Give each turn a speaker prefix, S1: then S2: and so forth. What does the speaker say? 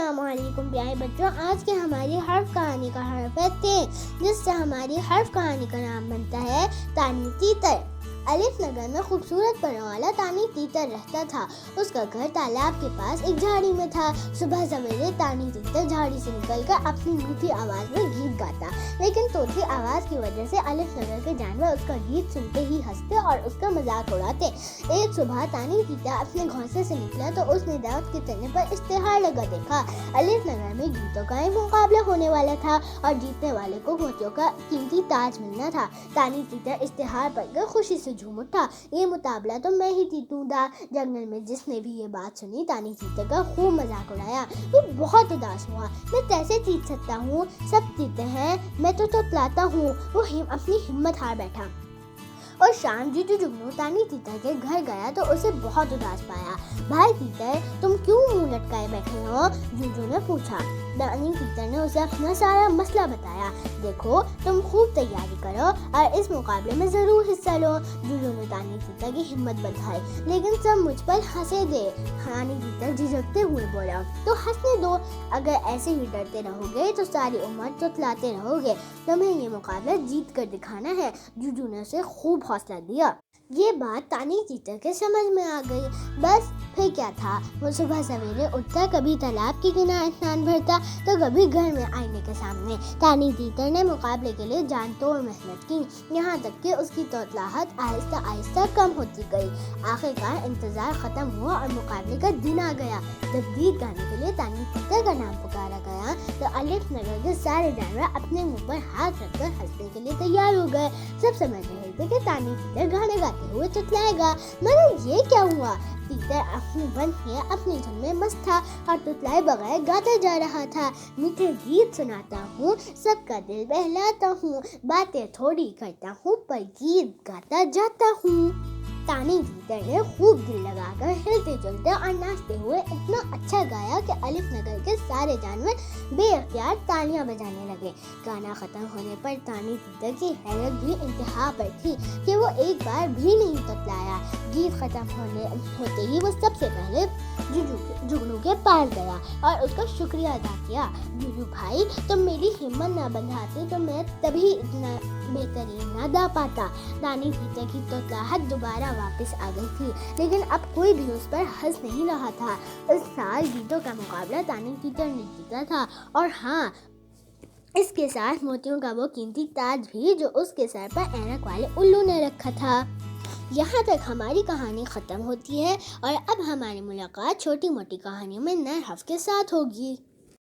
S1: السلام علیکم پیارے بچوں، آج کی ہماری حرف کہانی کا حرف ہے تے، جس سے ہماری حرف کہانی کا نام بنتا ہے تانی تیتر۔ الف نگر میں خوبصورت پروں والا تانی تیتر رہتا تھا۔ اس کا گھر تالاب کے پاس ایک جھاڑی میں تھا۔ صبح سویرے تانی تیتر جھاڑی سے نکل کر اپنی میٹھی آواز میں گیت گاتا، لیکن طوطی آواز کی وجہ سے الف نگر کے جانور اس کا گیت سنتے ہی ہنستے اور اس کا مذاق اڑاتے۔ ایک صبح تانی تیتر اپنے گھونسلے سے نکلا تو اس نے درخت کے تنے پر اشتہار لگا دیکھا۔ الف نگر میں گیتوں کا ایک مقابلہ ہونے والا تھا اور جیتنے والے کو موتیوں کا قیمتی تاج ملنا تھا۔ تانی تیتر اشتہار پڑھ کر خوشی سے جھوم اٹھا، یہ مقابلہ تو میں ہی جیتوں گا۔ جنگل میں جس نے بھی یہ بات سنی تانی تیتر کا خوب مذاق اڑایا۔ وہ بہت اداس ہوا، میں کیسے جیت سکتا ہوں، سب جیتے ہیں، میں تو تتلاتا ہوں۔ وہ اپنی ہمت ہار بیٹھا اور شام جوجو جگنو تانی تیتر کے گھر گیا تو اسے بہت اداس پایا۔ بھائی تیتر، تم کیوں منہ لٹکائے بیٹھے ہو؟ جوجو نے پوچھا۔ تانی تیتر نے اسے اپنا سارا مسئلہ بتایا۔ دیکھو، تم خوب تیاری کرو اور اس مقابلے میں ضرور حصہ لو۔ جوجو نے تانی تیتر کی ہمت بڑھائی، لیکن سب مجھ پر ہنسے دے۔ تانی تیتر جھجکتے ہوئے بولا، تو ہنسنے دو، اگر ایسے ہی ڈرتے رہو گے تو ساری عمر تتلاتے رہو گے۔ تمہیں یہ مقابلہ جیت کر دکھانا ہے۔ جوجو نے اسے خوب حوصلہ دیا۔ یہ بات تانی تیتر کے سمجھ میں آ گئی۔ بس پھر کیا تھا، وہ صبح سویرے اٹھتا، کبھی تالاب کے کنارے اسنان بھرتا تو کبھی گھر میں آئینے کے سامنے۔ تانی تیتر نے مقابلے کے لیے جان توڑ محنت کی، یہاں تک کہ اس کی توتلاہٹ آہستہ آہستہ کم ہوتی گئی۔ آخرکار انتظار ختم ہوا اور مقابلے کا دن آ گیا۔ جب گیت گانے کے لیے تانی تیتر کا نام پکارا گیا تو الف نگر کے سارے جانور اپنے منہ پر ہاتھ رکھ کر ہنسنے کے لیے تیار ہو گئے۔ سب سمجھ رہے تھے کہ تانی تیتر گانے گاتے ہوئے تتلائے گا، مگر یہ کیا ہوا؟ تیتر اپنی بن کے اپنی دھن میں مست تھا اور تتلائے بغیر گاتا جا رہا تھا۔ میٹھے گیت سناتا ہوں، سب کا دل بہلاتا ہوں، باتیں تھوڑی کرتا ہوں پر گیت گاتا جاتا ہوں۔ تانی تیتر نے خوب دل لگا کر ہلتے چلتے اور ناچتے ہوئے اتنا اچھا گایا کہ الف نگر کے سارے جانور بے اختیار تالیاں بجانے لگے۔ گانا ختم ہونے پر تانی تیتر کی حیرت بھی انتہا پر تھی کہ وہ ایک بار بھی نہیں تتلایا۔ گیت ختم ہوتے ہی وہ سب سے پہلے جگنو کے پاس گیا اور اس کا شکریہ ادا کیا۔ جوجو بھائی، تم میری ہمت نہ بندھاتے تو میں تبھی اتنا بہترین نہ گا پاتا۔ تانی تیتر کی تتلاہٹ دوبارہ واپس آ گئی تھی، لیکن اب کوئی بھی اس پر ہنس نہیں رہا تھا۔ اس سال گیتوں کا مقابلہ تانی تیتر نے جیتا تھا، اور ہاں، اس کے ساتھ موتیوں کا وہ قیمتی تاج بھی جو اس کے سر پر اینک والے الو نے رکھا تھا۔ یہاں تک ہماری کہانی ختم ہوتی ہے، اور اب ہماری ملاقات چھوٹی موٹی کہانیوں میں نئے حرف کے ساتھ ہوگی۔